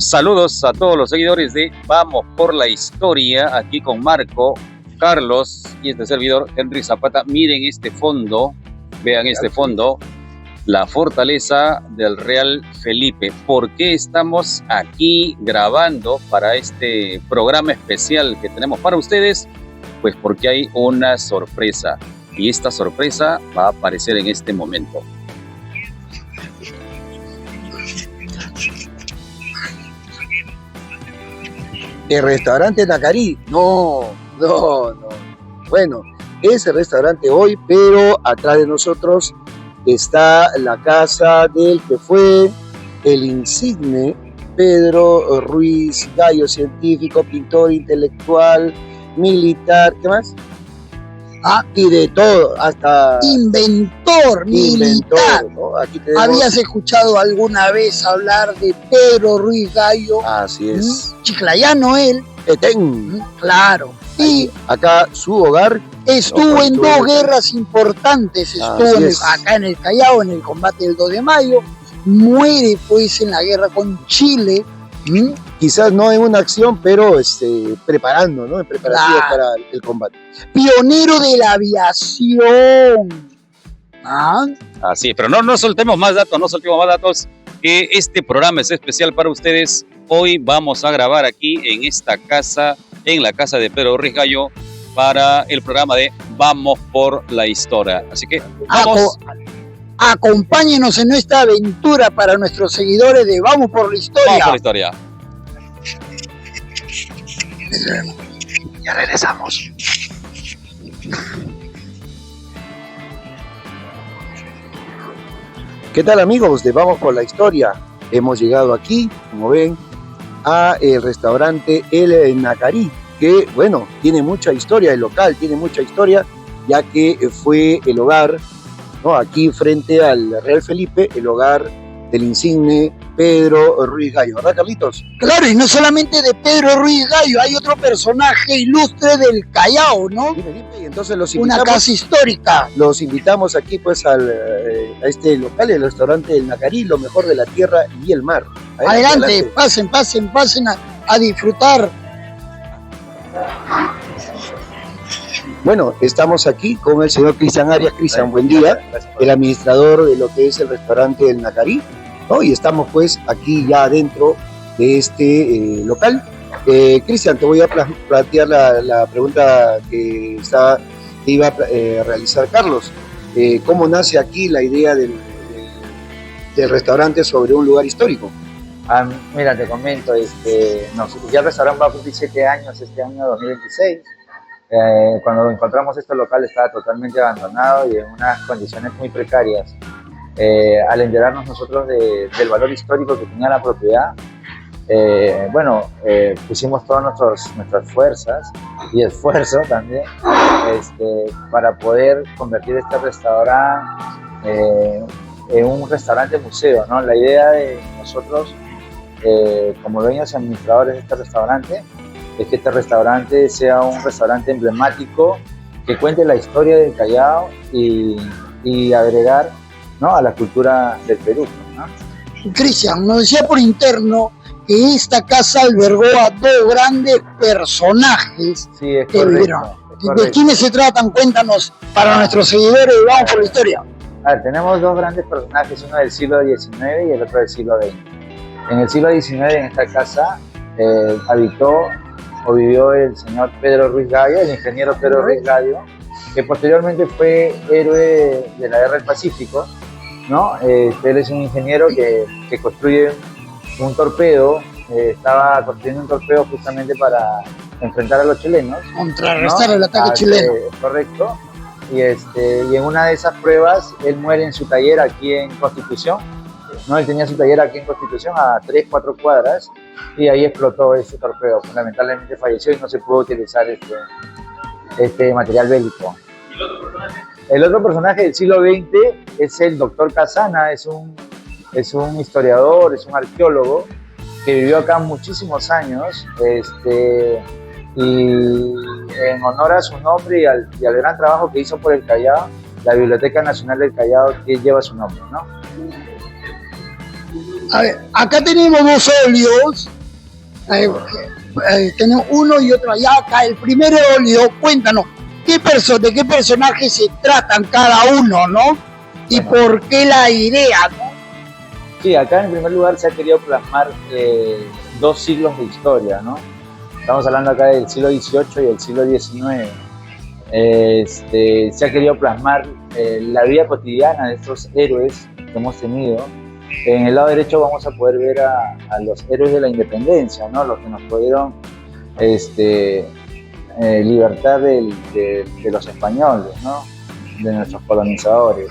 Saludos a todos los seguidores de Vamos por la Historia, aquí con Marco, Carlos y este servidor Henry Zapata. Miren este fondo, vean este fondo, la fortaleza del Real Felipe. ¿Por qué estamos aquí grabando para este programa especial que tenemos para ustedes? Pues porque hay una sorpresa y esta sorpresa va a aparecer en este momento. El restaurante Nacarí, no. Bueno, es el restaurante hoy, pero atrás de nosotros está la casa del que fue el insigne Pedro Ruiz Gallo, científico, pintor, intelectual, militar, ¿qué más? Y de todo, hasta inventor, militar. ¿no? Aquí tenemos... ¿Habías escuchado alguna vez hablar de Pedro Ruiz Gallo? Así es. Chiclayano él. Petén. Claro. Y acá su hogar. Estuvo en dos guerras importantes. Estuvo acá en el Callao, en el combate del 2 de mayo. Muere pues en la guerra con Chile. Quizás no en una acción, pero preparando, ¿no? En preparativos para el combate. Pionero de la aviación. Así, pero no soltemos más datos, que este programa es especial para ustedes. Hoy vamos a grabar aquí en esta casa, en la casa de Pedro Ruiz Gallo, para el programa de Vamos por la Historia. Así que vamos. Acompáñenos en esta aventura para nuestros seguidores de Vamos por la Historia. Vamos por la Historia. Ya regresamos. ¿Qué tal, amigos de Vamos por la Historia? Hemos llegado aquí, como ven, a el restaurante El Nacarí, que, bueno, tiene mucha historia, el local tiene mucha historia, ya que fue el hogar, ¿no? Aquí frente al Real Felipe, el hogar del insigne Pedro Ruiz Gallo, ¿verdad, Carlitos? Claro, y no solamente de Pedro Ruiz Gallo, hay otro personaje ilustre del Callao, ¿no? Dime, y entonces los invitamos. Una casa histórica. Los invitamos aquí pues a este local, el restaurante El Nacarí, lo mejor de la tierra y el mar. Adelante. Pasen a disfrutar. Bueno, estamos aquí con el señor Cristian Arias. Cristian, buen día, el administrador de lo que es el restaurante El Nacarí, ¿no? Y estamos pues aquí ya dentro de este local. Cristian, te voy a plantear la pregunta que iba a realizar Carlos. ¿Cómo nace aquí la idea del restaurante sobre un lugar histórico? Mira, te comento, ya el restaurante va a cumplir 7 años este año 2026. Cuando encontramos este local estaba totalmente abandonado y en unas condiciones muy precarias. Al enterarnos nosotros del valor histórico que tenía la propiedad, pusimos todas nuestras fuerzas y esfuerzo también para poder convertir este restaurante en un restaurante museo, ¿no? La idea de nosotros, como dueños y administradores de este restaurante, es que este restaurante sea un restaurante emblemático que cuente la historia del Callao y agregar, ¿no?, a la cultura del Perú, ¿no? Cristian, nos decía por interno que esta casa albergó a dos grandes personajes. Sí, es correcto. ¿De quiénes se tratan? Cuéntanos para nuestros seguidores de Vamos por la Historia. A ver, tenemos dos grandes personajes, uno del siglo XIX y el otro del siglo XX. En el siglo XIX, en esta casa, habitó o vivió el señor Pedro Ruiz Gallo, el ingeniero Pedro Ruiz Gallo, que posteriormente fue héroe de la Guerra del Pacífico, ¿no? Él es un ingeniero que construye un torpedo, estaba construyendo un torpedo justamente para enfrentar a los chilenos. Contrarrestar, ¿no?, el ataque chileno. Correcto. Y en una de esas pruebas, él muere en su taller aquí en Constitución, ¿no? Él tenía su taller aquí en Constitución a 3-4 cuadras y ahí explotó ese torpedo. Lamentablemente falleció y no se pudo utilizar este material bélico. ¿Y el otro personaje? El otro personaje del siglo XX es el doctor Casana, es un historiador, es un arqueólogo que vivió acá muchísimos años y en honor a su nombre y al gran trabajo que hizo por el Callao, la Biblioteca Nacional del Callao que lleva su nombre, ¿no? A ver, acá tenemos dos óleos. Tenemos uno y otro allá. Acá el primer óleo, cuéntanos, ¿de qué personajes se tratan cada uno, no? Y por qué la idea, ¿no? Sí, acá en primer lugar se ha querido plasmar 2 siglos de historia, ¿no? Estamos hablando acá del siglo XVIII y el siglo XIX. Se ha querido plasmar la vida cotidiana de estos héroes que hemos tenido. En el lado derecho vamos a poder ver a los héroes de la independencia, ¿no? Los que nos pudieron libertar de los españoles, ¿no? De nuestros colonizadores.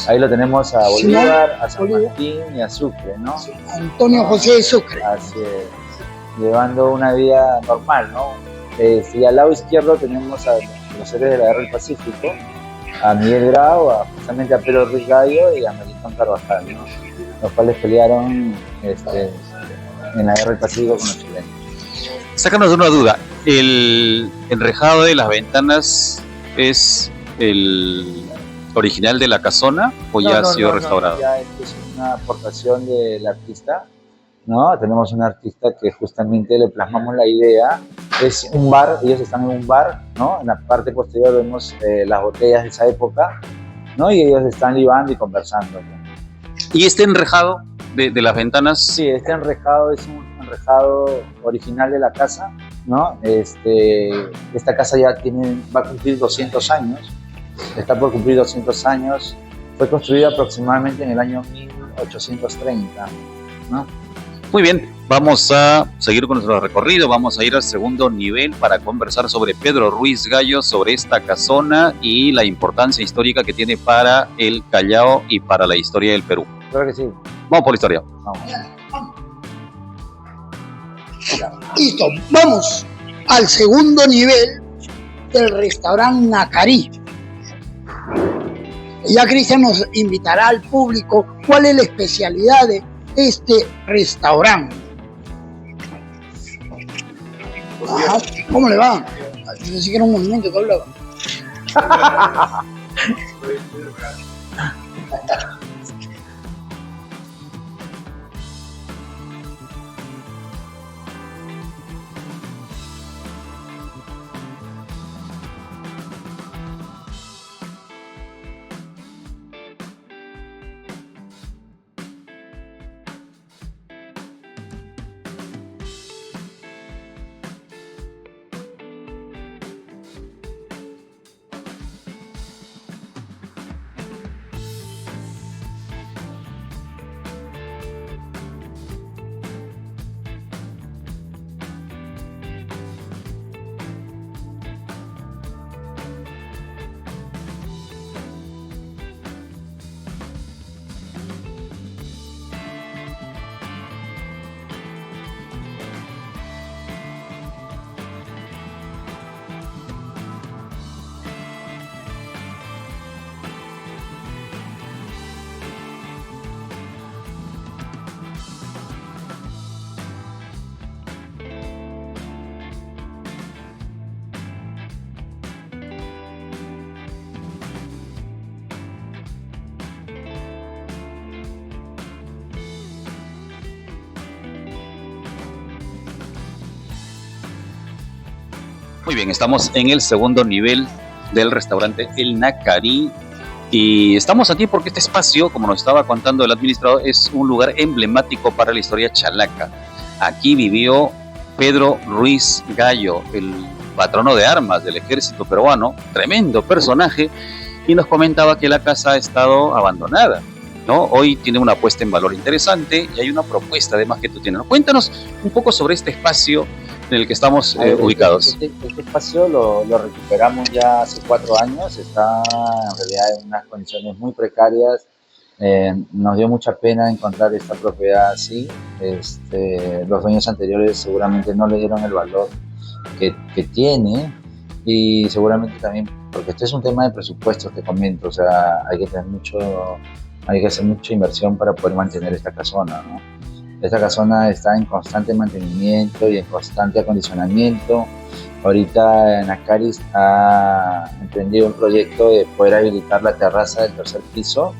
Ahí lo tenemos a Bolívar, a San Martín y a Sucre, ¿no? Antonio José de Sucre. Así es, llevando una vida normal, ¿no? Y al lado izquierdo tenemos a los héroes de la Guerra del Pacífico, a Miguel Grau, justamente a Pedro Ruiz Gallo y a Melitón Carvajal, ¿no? Los cuales pelearon en la Guerra del Pacífico con los chilenos. Sácanos de una duda, ¿el enrejado de las ventanas es el original de la casona o ya ha sido restaurado? No, ya es una aportación del artista, ¿no? Tenemos un artista que justamente le plasmamos la idea. Es un bar, ellos están en un bar, ¿no? En la parte posterior vemos las botellas de esa época, ¿no? Y ellos están libando y conversando, ¿no? ¿Y este enrejado de las ventanas? Sí, este enrejado es un enrejado original de la casa, ¿no? Esta casa ya va a cumplir 200 años, está por cumplir 200 años, fue construida aproximadamente en el año 1830, ¿no? Muy bien, vamos a seguir con nuestro recorrido, vamos a ir al segundo nivel para conversar sobre Pedro Ruiz Gallo, sobre esta casona y la importancia histórica que tiene para el Callao y para la historia del Perú. Creo que sí. Vamos por la historia. Vamos. Listo, vamos al segundo nivel del restaurante Nacarí. Ya Cristian nos invitará al público cuál es la especialidad de este restaurante. Ajá, ¿cómo le va? Yo pensé que era un movimiento que hablaba. Muy bien, estamos en el segundo nivel del restaurante El Nacarí y estamos aquí porque este espacio, como nos estaba contando el administrador, es un lugar emblemático para la historia chalaca. Aquí vivió Pedro Ruiz Gallo, el patrono de armas del ejército peruano, tremendo personaje, y nos comentaba que la casa ha estado abandonada, ¿no? Hoy tiene una puesta en valor interesante y hay una propuesta además que tú tienes. Cuéntanos un poco sobre este espacio en el que estamos ubicados. Este espacio lo recuperamos ya hace 4 años, está en realidad en unas condiciones muy precarias. Nos dio mucha pena encontrar esta propiedad así. Los dueños anteriores seguramente no le dieron el valor que tiene, y seguramente también, porque esto es un tema de presupuestos, te comento, o sea, hay que hacer mucha inversión para poder mantener esta casona, ¿no? Esta casona está en constante mantenimiento y en constante acondicionamiento. Ahorita Nacarí ha emprendido un proyecto de poder habilitar la terraza del 3er piso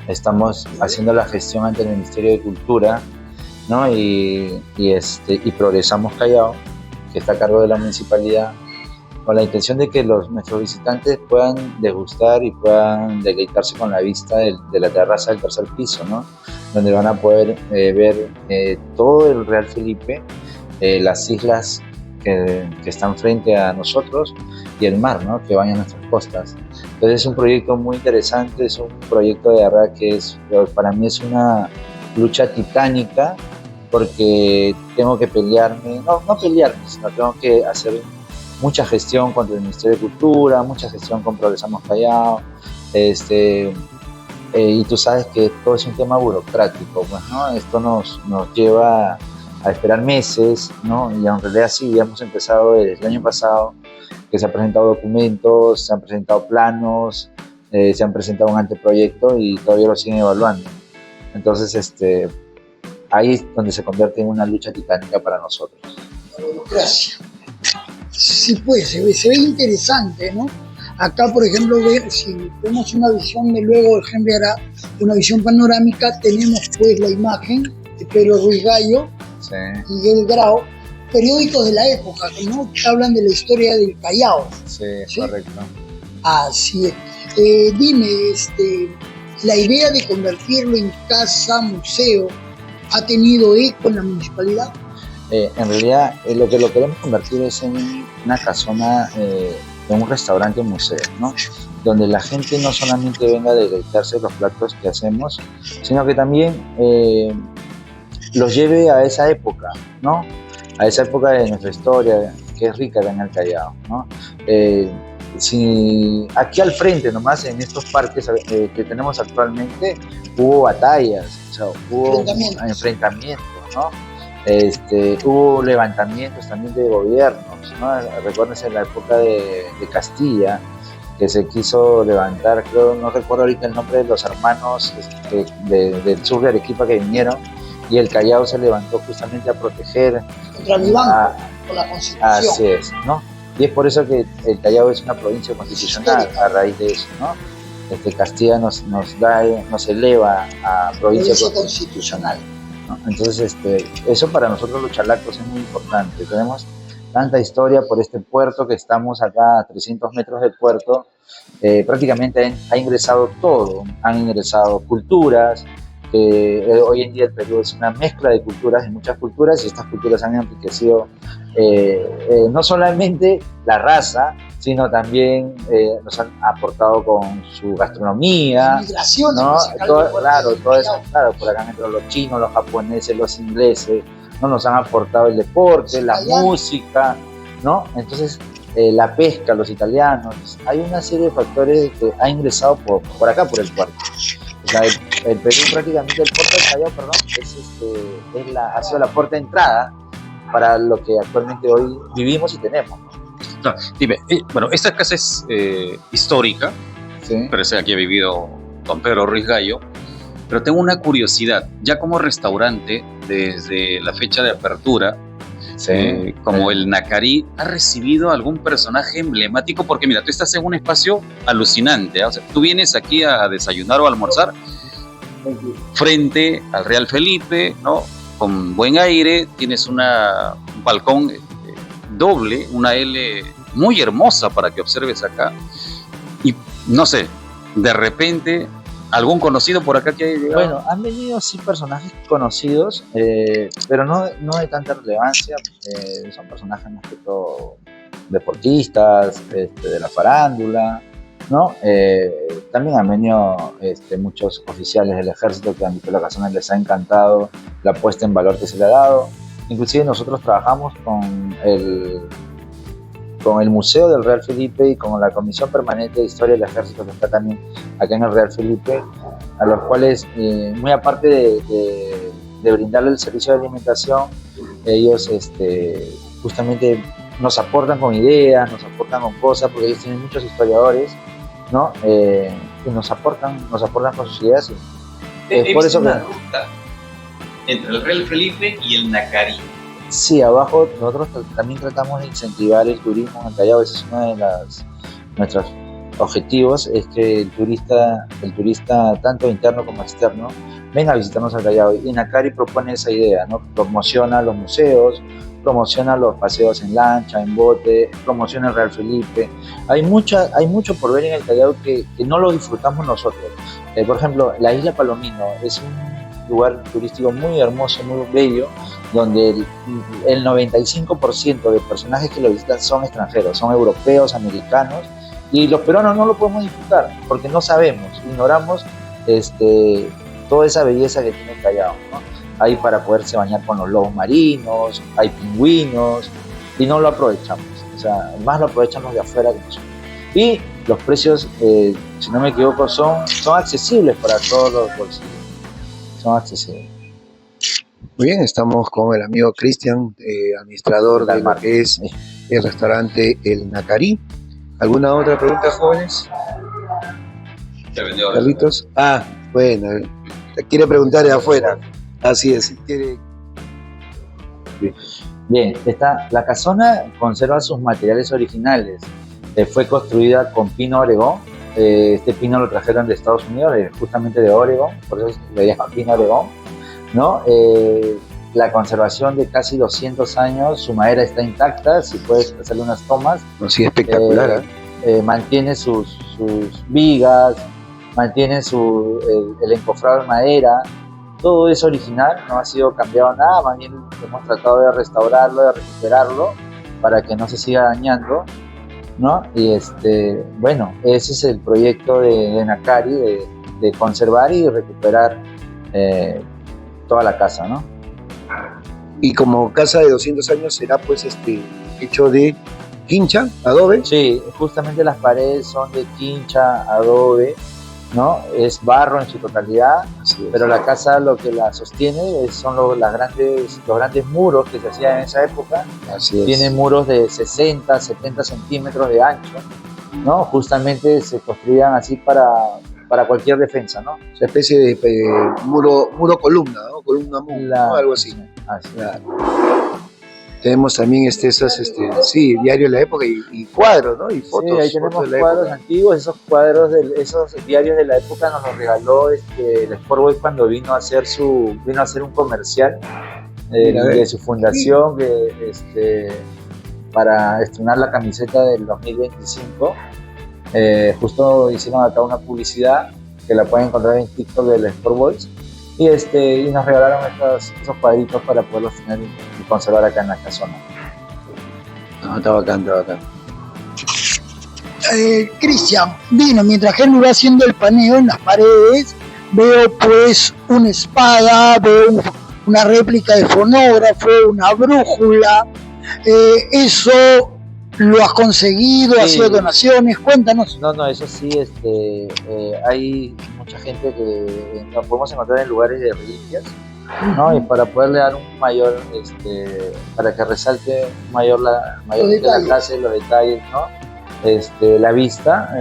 estamos haciendo la gestión ante el Ministerio de Cultura, ¿no? Y Progresamos Callao, que está a cargo de la municipalidad, con la intención de que nuestros visitantes puedan degustar y puedan deleitarse con la vista de la terraza del tercer piso, ¿no? Donde van a poder ver todo el Real Felipe, las islas que están frente a nosotros y el mar, ¿no? Que baña nuestras costas. Entonces es un proyecto muy interesante, es un proyecto de verdad que para mí es una lucha titánica, porque tengo que pelearme, no pelearme, sino tengo que hacer mucha gestión contra el Ministerio de Cultura, mucha gestión con Progresamos Callao, y tú sabes que todo es un tema burocrático, pues, ¿no? Esto nos lleva a esperar meses, ¿no? Y en realidad sí, ya hemos empezado desde el año pasado, que se han presentado documentos, se han presentado planos, se han presentado un anteproyecto y todavía lo siguen evaluando. Entonces, ahí es donde se convierte en una lucha titánica para nosotros. Gracias. Sí, pues, se ve interesante, ¿no? Acá, por ejemplo, si tenemos una visión de luego, el Henry hará una visión panorámica, tenemos pues la imagen de Pedro Ruiz Gallo, Sí. Miguel Grau, periódicos de la época, ¿no? Que hablan de la historia del Callao. Sí, ¿Sí? Correcto. Así es. Dime, la idea de convertirlo en casa museo ha tenido eco en la municipalidad. En realidad, lo que lo queremos convertir es en una casona, en un restaurante museo, ¿no? Donde la gente no solamente venga a deleitarse los platos que hacemos, sino que también los lleve a esa época, ¿no? A esa época de nuestra historia, que es rica acá en el Callao, ¿no? Si aquí al frente nomás, en estos parques que tenemos actualmente, hubo batallas, o sea, hubo enfrentamientos, ¿no? Hubo levantamientos también de gobiernos, ¿no? Recuérdense en la época de Castilla, que se quiso levantar, creo, no recuerdo ahorita el nombre de los hermanos del sur de Arequipa que vinieron, y el Callao se levantó justamente a proteger Contra Vivanco, por la Constitución. Así es, ¿no? Y es por eso que el Callao es una provincia constitucional, a raíz de eso, ¿no? Castilla nos eleva a provincia constitucional, ¿no? Entonces, eso para nosotros los chalacos es muy importante. Tenemos tanta historia por este puerto, que estamos acá a 300 metros del puerto. Prácticamente ha ingresado todo, han ingresado culturas. Hoy en día el Perú es una mezcla de culturas, de muchas culturas, y estas culturas han enriquecido no solamente la raza, sino también nos han aportado con su gastronomía, migración, ¿no? Todo eso, claro, por acá han entrado los chinos, los japoneses, los ingleses, ¿no? Nos han aportado el deporte, la música, ¿no? Entonces, la pesca, los italianos, hay una serie de factores que ha ingresado por acá, por el puerto. O sea, el Perú prácticamente, el puerto del Callao, perdón, ha sido la puerta de entrada para lo que actualmente hoy vivimos y tenemos, ¿no? No, dime, bueno, esta casa es histórica, Sí. pero aquí ha vivido don Pedro Ruiz Gallo, pero tengo una curiosidad, ya como restaurante, desde la fecha de apertura, Sí. como el Nacarí, ¿ha recibido algún personaje emblemático? Porque mira, tú estás en un espacio alucinante, ¿eh? O sea, tú vienes aquí a desayunar o a almorzar frente al Real Felipe, ¿no? Con buen aire, tienes un balcón doble, una L muy hermosa para que observes acá, y no sé, de repente algún conocido por acá que haya llegado. Bueno, han venido sí personajes conocidos, pero no de tanta relevancia. Son personajes más que todo deportistas, de la farándula, ¿no? También han venido muchos oficiales del ejército que han visto la casona y les ha encantado la puesta en valor que se le ha dado. Inclusive nosotros trabajamos con el Museo del Real Felipe y con la Comisión Permanente de Historia del Ejército, que está también acá en el Real Felipe, a los cuales, muy aparte de brindarle el servicio de alimentación, ellos justamente nos aportan con ideas, nos aportan con cosas, porque ellos tienen muchos historiadores, ¿no? Y nos aportan con sus ideas. He por visto eso una que ruta entre el Real Felipe y el Nacarí. sí, abajo nosotros también tratamos de incentivar el turismo en el Callao. Esa es una de nuestras objetivos es que el turista tanto interno como externo, venga a visitarnos al Callao. Y Nakari propone esa idea, ¿no? Promociona los museos, promociona los paseos en lancha, en bote, promociona el Real Felipe. Hay mucho por ver en el Callao que no lo disfrutamos nosotros. Por ejemplo, la isla Palomino es un lugar turístico muy hermoso, muy bello, donde el 95% de personajes que lo visitan son extranjeros, son europeos, americanos, y los peruanos no lo podemos disfrutar porque no sabemos, ignoramos toda esa belleza que tiene el Callao, ¿no? Hay para poderse bañar con los lobos marinos, hay pingüinos, y no lo aprovechamos. O sea, más lo aprovechamos de afuera que nosotros. Y los precios, si no me equivoco, son accesibles para todos los bolsillos. Son accesibles. Muy bien, estamos con el amigo Cristian, administrador de lo que es el restaurante El Nakari. ¿Alguna otra pregunta, jóvenes? Se vendió. Carlitos. Ah, bueno, te quiere preguntar de afuera. Así es, quiere. Bien, la casona conserva sus materiales originales. Fue construida con pino Oregón. Este pino lo trajeron de Estados Unidos, justamente de Oregón, por eso lo llaman pino Oregón, ¿no? La conservación de casi 200 años, su madera está intacta, si puedes hacerle unas tomas. No, sí, espectacular. Mantiene sus vigas, mantiene el encofrado de madera, todo es original, no ha sido cambiado nada, más bien hemos tratado de restaurarlo, de recuperarlo para que no se siga dañando, ¿no? Y bueno, ese es el proyecto de Nakari, de conservar y recuperar toda la casa, ¿no? Y como casa de 200 años será pues hecho de quincha, adobe. Sí, justamente las paredes son de quincha, adobe, ¿no? Es barro en su totalidad, pero la casa lo que la sostiene son los grandes muros que se hacían en esa época. Así es. Tiene muros de 60, 70 centímetros de ancho, ¿no? Justamente se construían así para cualquier defensa, ¿no? Una especie de muro columna, ¿no? Columna muro, ¿no? Algo así. Claro. Tenemos también diarios de la época y cuadros, ¿no? Y fotos. Sí, ahí tenemos cuadros antiguos, esos diarios de la época nos los regaló el Sport Boys cuando vino a hacer un comercial de su fundación para estrenar la camiseta del 2025. Justo hicieron acá una publicidad que la pueden encontrar en TikTok del Sport Boys y nos regalaron esos cuadritos para poderlos tener y conservar acá en la casona. No, está bacán. Cristian, mientras él va haciendo el paneo en las paredes, veo pues una espada, veo una réplica de fonógrafo, una brújula. Eso ¿lo has conseguido? Sí. ¿Has sido donaciones? Cuéntanos. No, eso sí, hay mucha gente que nos podemos encontrar en lugares de reliquias, ¿no? Y para poderle dar un mayor, para que resalte mayor la casa y los detalles, ¿no? La vista,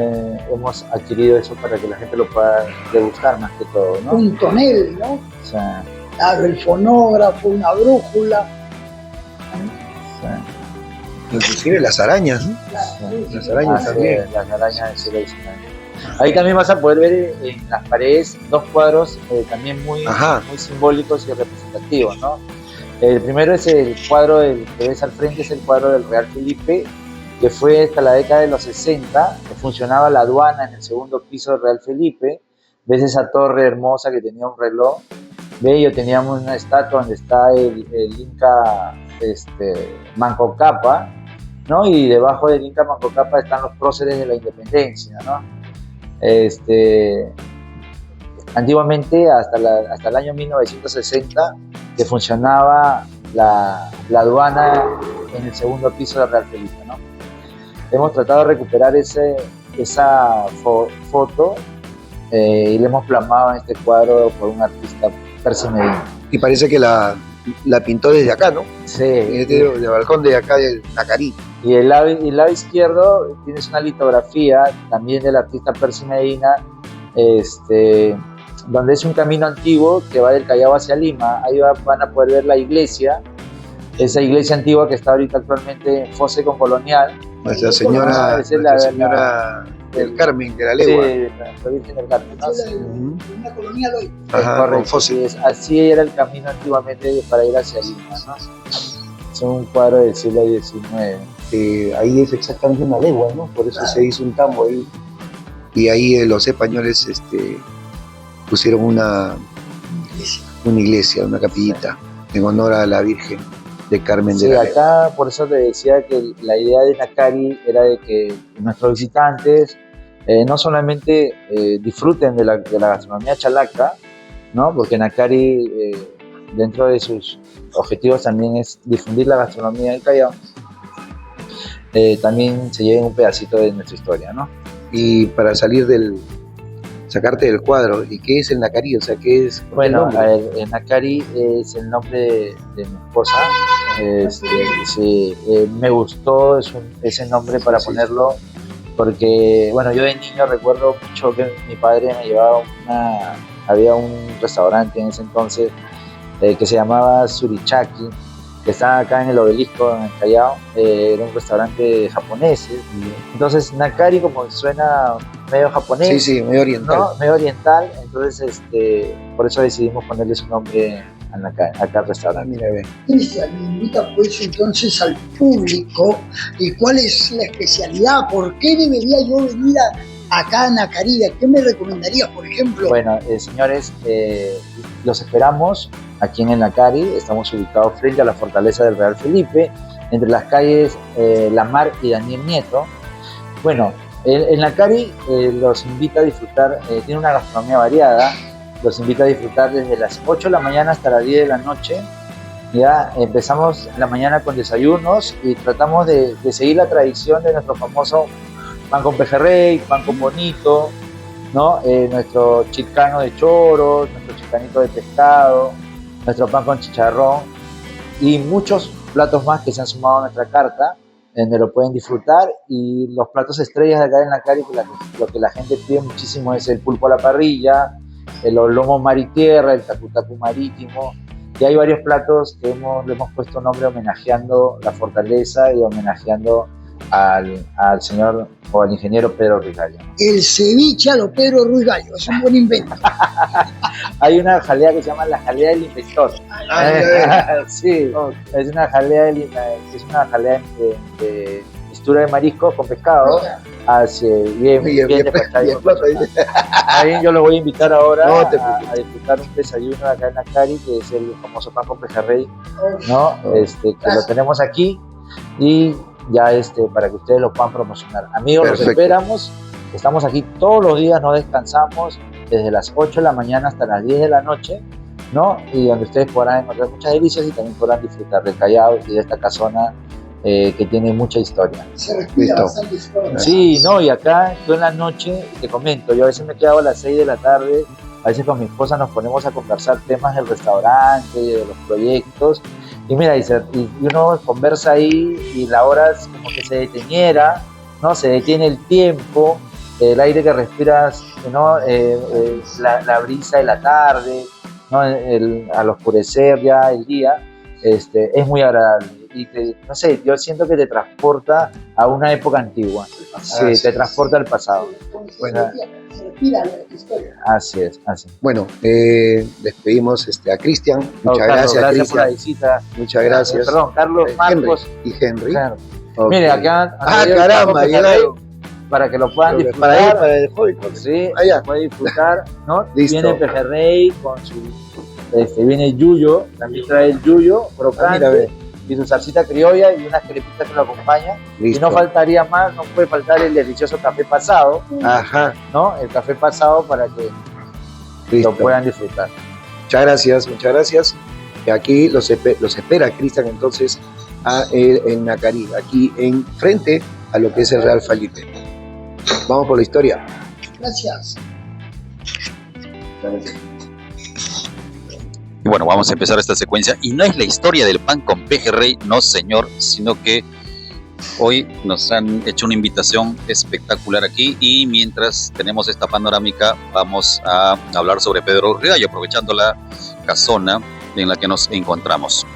hemos adquirido eso para que la gente lo pueda degustar más que todo, ¿no? Un tonel, ¿no? O sea, claro, el fonógrafo, una brújula. Inclusive las arañas, ¿no? Las arañas también. Las arañas del siglo XIX. Ahí también vas a poder ver en las paredes dos cuadros también muy simbólicos y representativos, ¿no? El primero es el cuadro que ves al frente, es el cuadro del Real Felipe, que fue hasta la década de los 60, que funcionaba la aduana en el segundo piso del Real Felipe. Ves esa torre hermosa que tenía un reloj bello, teníamos una estatua donde está el Inca Manco Cápac, ¿no? Y debajo del Inca Manco Cápac están los próceres de la independencia, ¿no? Antiguamente, hasta el año 1960, que funcionaba la aduana en el segundo piso del Real Felipe, ¿no? Hemos tratado de recuperar esa foto y le hemos plasmado en este cuadro por un artista, Percy Medina. Y parece que la pintó desde acá, ¿no? Sí. Desde balcón de acá del Nakari. Y el lado izquierdo tienes una litografía también del artista Percy Medina, donde es un camino antiguo que va del Callao hacia Lima. Ahí van a poder ver la iglesia, esa iglesia antigua que está ahorita actualmente en Fose con Colonial. Nuestra Señora del Carmen, de la Legua. Sí, la Virgen del Carmen, ¿no? Sí. Una colonia lo Ajá, Correcto, con fósiles. sí, así era el camino antiguamente para ir hacia Lima, ¿no? Es un cuadro del siglo XIX. Ahí es exactamente una legua, ¿no? Por eso se hizo un tambo ahí. Y ahí los españoles pusieron una iglesia, una capillita, en honor a la Virgen de Carmen Sí, de la Legua. acá por eso te decía que la idea de Nacari era de que nuestros visitantes no solamente disfruten de la gastronomía chalaca, ¿no? Porque Nacari, dentro de sus objetivos también es difundir la gastronomía del Callao, también se lleven un pedacito de nuestra historia, ¿no? Y para sacarte del cuadro, ¿y qué es el Nacari? O sea, ¿qué es? Bueno, el nombre? el Nacari es el nombre de mi esposa. Sí, me gustó ese nombre para ponerlo, porque, bueno, yo de niño recuerdo mucho que mi padre me llevaba había un restaurante en ese entonces que se llamaba Surichaki, que estaba acá en el Obelisco, en el Callao. Era un restaurante japonés. Entonces, Nacari, como suena medio japonés, Sí, medio oriental. ¿no? Medio oriental, entonces por eso decidimos ponerle su nombre acá al restaurante. Mira, ve. Cristian, me invita pues entonces al público y cuál es la especialidad, por qué debería yo venir acá a Nacari, ¿qué me recomendarías, por ejemplo? Bueno, señores, los esperamos aquí en el Nacari. Estamos ubicados frente a la fortaleza del Real Felipe, entre las calles La Mar y Daniel Nieto. Bueno, el Nacari los invita a disfrutar, tiene una gastronomía variada, los invita a disfrutar desde las 8 de la mañana hasta las 10 de la noche. Ya empezamos en la mañana con desayunos y tratamos de seguir la tradición de nuestro famoso pan con pejerrey, pan con bonito, ¿no? Nuestro chilcano de choro, nuestro chilcanito de pescado, nuestro pan con chicharrón y muchos platos más que se han sumado a nuestra carta, donde lo pueden disfrutar. Y los platos estrellas de acá en Nacari, lo que la gente pide muchísimo es el pulpo a la parrilla, los lomos mar y tierra, el tacu marítimo, y hay varios platos que le hemos puesto nombre homenajeando la fortaleza y homenajeando al señor o al ingeniero Pedro Ruiz Gallo. El ceviche a lo Pedro Ruiz Gallo, es un buen invento. Hay una jalea que se llama la jalea del inventor. Sí, es una jalea de mixtura de mariscos con pescado. Así, bien despachado. Ahí yo lo voy a invitar ahora a disfrutar un desayuno acá en Nacari, que es el famoso pan con pejerrey, ¿no? Que lo tenemos aquí y ya para que ustedes lo puedan promocionar. Amigos, los esperamos. Estamos aquí todos los días, no descansamos, desde las 8 de la mañana hasta las 10 de la noche, ¿no? Y donde ustedes podrán encontrar muchas delicias y también podrán disfrutar del Callao y de esta casona que tiene mucha historia. Se respira bastante historia. Sí, no, y acá yo en la noche, te comento, yo a veces me quedo a las 6 de la tarde, a veces con mi esposa nos ponemos a conversar temas del restaurante, de los proyectos, y mira, y uno conversa ahí y la hora es como que se deteniera, ¿no? Se detiene el tiempo, el aire que respiras, ¿no? La brisa de la tarde, ¿no? Al oscurecer ya el día, es muy agradable. Y no sé, yo siento que te transporta a una época antigua. Sí, te transporta al pasado. Bueno, se respira la historia. Así es, así. Bueno, despedimos a Cristian. Muchas Carlos, gracias, por la Cristian. visita. Muchas gracias. Perdón, Carlos, Marcos. Y Henry. Claro. Okay. Mire, acá. Caramba, llegaron. Para que lo puedan disfrutar. Para ir, para el hobby. Sí, allá. puede disfrutar, ¿no? Listo. Viene pejerrey con su. Viene el yuyo, también trae el yuyo, crocante. Y su salsita criolla y unas crepitas que lo acompañan. Listo. Y no faltaría más, no puede faltar el delicioso café pasado, Ajá. ¿no? El café pasado para que Listo. lo puedan disfrutar. Muchas gracias. Y aquí los espera Cristian entonces en Nacari, aquí en frente a lo que es el Real Felipe. Vamos por la historia. Gracias. Y bueno, vamos a empezar esta secuencia. Y no es la historia del pan con pejerrey, no señor, sino que hoy nos han hecho una invitación espectacular aquí. Y mientras tenemos esta panorámica, vamos a hablar sobre Pedro Ruiz Gallo, aprovechando la casona en la que nos encontramos.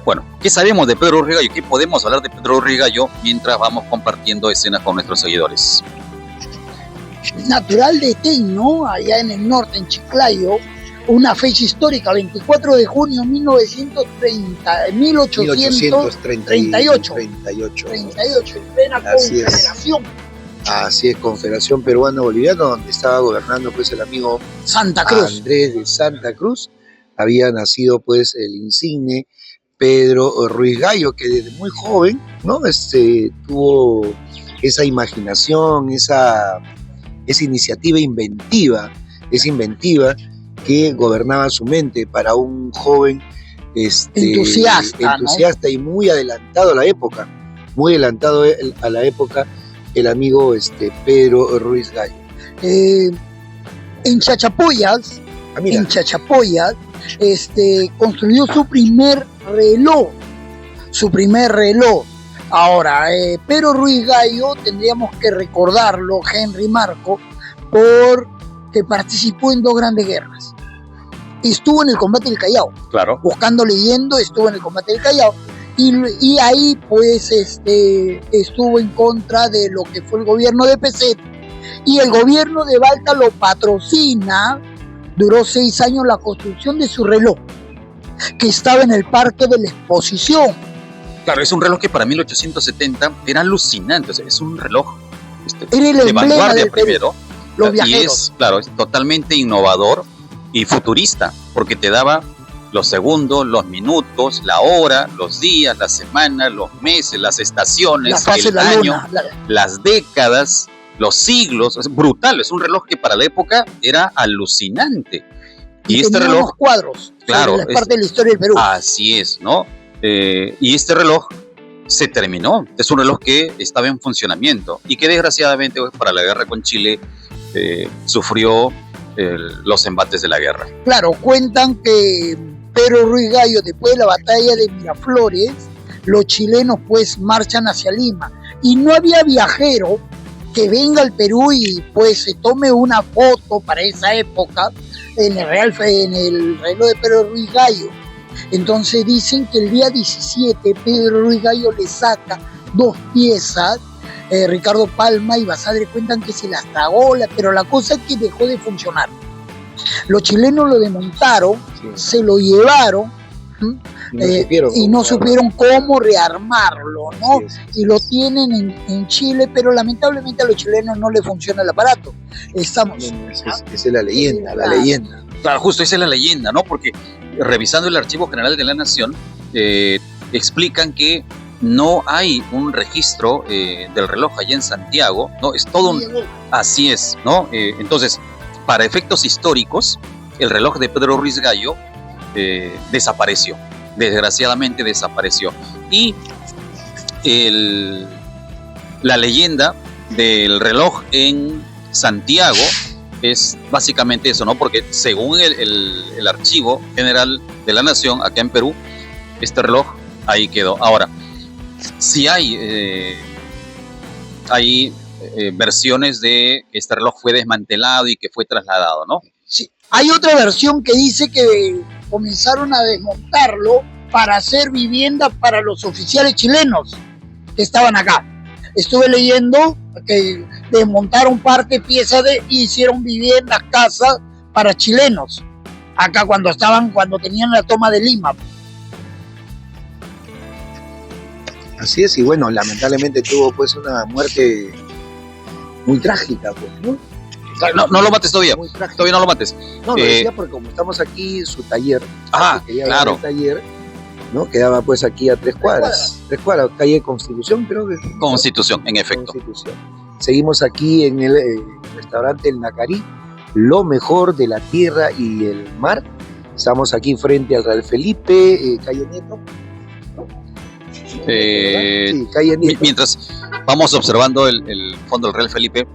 Bueno, ¿qué sabemos de Pedro Ruiz Gallo? ¿Qué podemos hablar de Pedro Ruiz Gallo mientras vamos compartiendo escenas con nuestros seguidores? Natural de Teño, allá en el norte, en Chiclayo, una fecha histórica, 24 de junio 1838. 38. 38, en plena Así es. Confederación. Así es, Confederación Peruano-Boliviana, donde estaba gobernando pues el amigo Santa Cruz. Andrés de Santa Cruz. Había nacido pues el insigne Pedro Ruiz Gallo, que desde muy joven, ¿no? Tuvo esa imaginación, esa iniciativa inventiva, que gobernaba su mente para un joven Entusiasta, y muy adelantado a la época, el amigo Pedro Ruiz Gallo. En Chachapoyas, Mira, construyó su primer reloj. Ahora, Pedro Ruiz Gallo, tendríamos que recordarlo, Henry Marco, porque participó en 2 grandes guerras. Estuvo en el combate del Callao, Claro. estuvo en el combate del Callao, y ahí pues estuvo en contra de lo que fue el gobierno de Pezet, y el gobierno de Balta lo patrocina. Duró 6 años la construcción de su reloj, que estaba en el Parque de la Exposición. Claro, es un reloj que para 1870 era alucinante. O sea, es un reloj Era el de emblema vanguardia del Perú, primero. los Y viajeros. es totalmente innovador y futurista, porque te daba los segundos, los minutos, la hora, los días, las semanas, los meses, las estaciones, La fase de el la año, luna. las décadas, los siglos. Es brutal, es un reloj que para la época era alucinante. Y este tenía reloj, unos cuadros. claro, Es parte de la historia del Perú. así es, ¿no? Y este reloj se terminó. Es un reloj que estaba en funcionamiento y que desgraciadamente pues, para la guerra con Chile sufrió los embates de la guerra. Claro, cuentan que Pedro Ruiz Gallo, después de la batalla de Miraflores, los chilenos pues marchan hacia Lima. Y no había viajero que venga al Perú y pues se tome una foto para esa época en el reloj de Pedro Ruiz Gallo. Entonces dicen que el día 17 Pedro Ruiz Gallo le saca 2 piezas. Ricardo Palma y Basadre cuentan que se las tragó, pero la cosa es que dejó de funcionar. Los chilenos lo desmontaron, se lo llevaron y no supieron cómo rearmarlo, ¿no? Y lo tienen en Chile, pero lamentablemente a los chilenos no le funciona el aparato. Esa es la leyenda, Claro, justo esa es la leyenda, ¿no? Porque revisando el Archivo General de la Nación, explican que no hay un registro del reloj allá en Santiago, ¿no? Es todo así es, ¿no? Entonces, para efectos históricos, el reloj de Pedro Ruiz Gallo desapareció, desgraciadamente desapareció. Y la leyenda del reloj en Santiago es básicamente eso, ¿no? Porque según el Archivo General de la Nación, acá en Perú, este reloj ahí quedó. Ahora, sí hay versiones de que este reloj fue desmantelado y que fue trasladado, ¿no? Sí. Hay otra versión que dice que comenzaron a desmontarlo para hacer vivienda para los oficiales chilenos que estaban acá. Estuve leyendo que desmontaron piezas y hicieron viviendas, casas para chilenos acá cuando tenían la toma de Lima. Así es, y bueno, lamentablemente tuvo pues una muerte muy trágica, pues, ¿no? No lo mates todavía. Muy trágica. Todavía no lo mates. No, lo decía porque como estamos aquí, su taller, quería ver claro. el taller, ¿no? Quedaba pues aquí a 3 cuadras. 3 cuadras, calle Constitución, creo que. Constitución, en efecto. Constitución. Seguimos aquí en el restaurante El Nacarí, lo mejor de la tierra y el mar. Estamos aquí frente al Real Felipe, calle Nieto. Sí, calle Nieto. Mientras vamos observando el fondo del Real Felipe,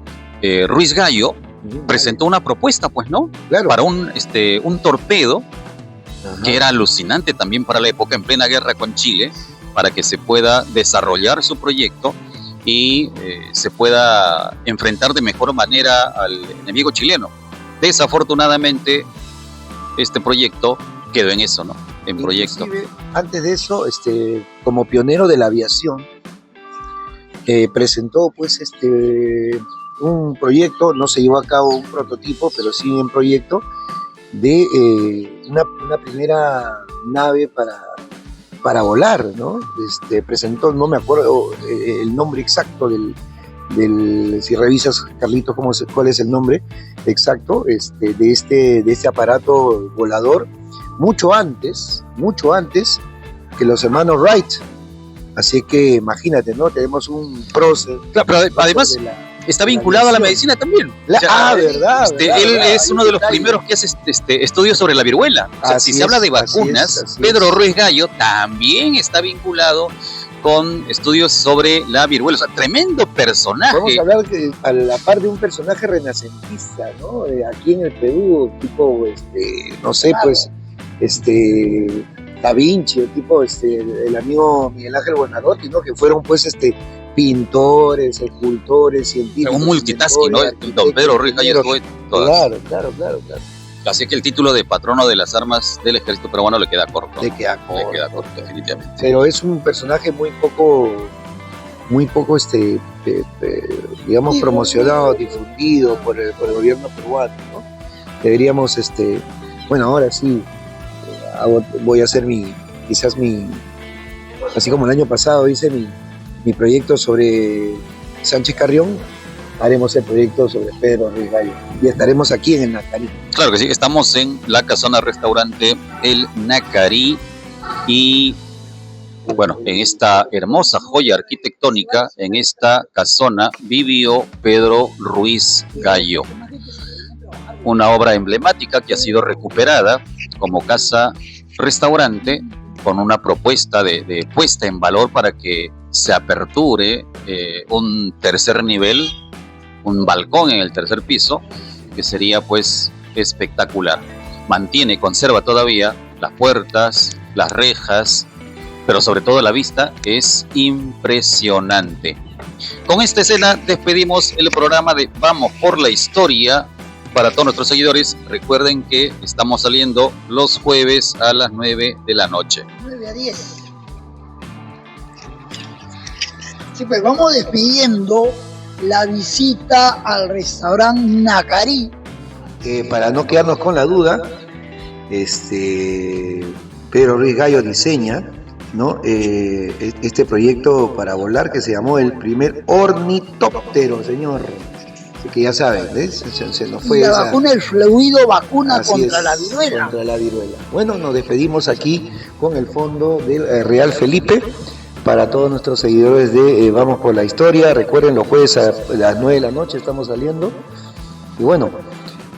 Ruiz Gallo presentó una propuesta, pues, ¿no? Claro. Para un torpedo, Ajá. que era alucinante también para la época, en plena guerra con Chile, para que se pueda desarrollar su proyecto y se pueda enfrentar de mejor manera al enemigo chileno. Desafortunadamente, este proyecto quedó en eso, ¿no? En proyecto. Inclusive, antes de eso, como pionero de la aviación, presentó pues un proyecto, no se llevó a cabo un prototipo, pero sí un proyecto de una primera nave para volar, ¿no? Presentó, no me acuerdo el nombre exacto del si revisas, Carlitos, cuál es el nombre exacto de este aparato volador, mucho antes que los hermanos Wright. Así que imagínate, ¿no? Tenemos un prócer. Claro, pero además está vinculado a la medicina también. ¿Verdad? Él ¿verdad? es uno de los primeros que hace estudios sobre la viruela. O sea, si se habla de vacunas, así Pedro es. Ruiz Gallo también está vinculado con estudios sobre la viruela. O sea, tremendo personaje. Vamos a hablar a la par de un personaje renacentista, ¿no? Aquí en el Perú, tipo, no sé, pues, Da Vinci, o tipo, el amigo Miguel Ángel Buonarroti, ¿no? Que fueron, pues, pintores, escultores, científicos. Un multitasking, ¿no? Don Pedro Ruiz Gallo fue todas. Claro. Así que el título de patrono de las armas del ejército peruano le queda corto. Le queda Le queda corto, definitivamente. Pero es un personaje muy poco, digamos, promocionado, difundido por el gobierno peruano, ¿no? Deberíamos, bueno, ahora sí, voy a hacer quizás así como el año pasado hice mi proyecto sobre Sánchez Carrión, haremos el proyecto sobre Pedro Ruiz Gallo y estaremos aquí en el Nacarí. Claro que sí, estamos en la casona restaurante El Nacarí y bueno, en esta hermosa joya arquitectónica, en esta casona vivió Pedro Ruiz Gallo, una obra emblemática que ha sido recuperada como casa-restaurante con una propuesta de puesta en valor para que se aperture un tercer nivel, un balcón en el tercer piso, que sería pues espectacular. Conserva todavía las puertas, las rejas, pero sobre todo la vista es impresionante. Con esta escena despedimos el programa de Vamos por la Historia. Para todos nuestros seguidores, recuerden que estamos saliendo los jueves a las 9 de la noche. 9 a 10. Sí, pues vamos despidiendo la visita al restaurante Nacarí. Para no quedarnos con la duda, Pedro Ruiz Gallo diseña, ¿no? Este proyecto para volar que se llamó el primer ornitóptero, señor. Así que ya saben, ¿ves? Se nos fue y la esa vacuna, el fluido vacuna Así contra es, la viruela. Contra la viruela. Bueno, nos despedimos aquí con el fondo del Real Felipe. Para todos nuestros seguidores de Vamos por la Historia, recuerden, los jueves a las 9 de la noche estamos saliendo. Y bueno,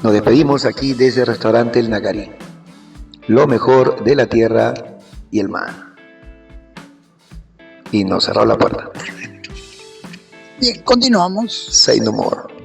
nos despedimos aquí desde el restaurante El Nacarí. Lo mejor de la tierra y el mar. Y nos cerró la puerta. Bien, continuamos. Say no more.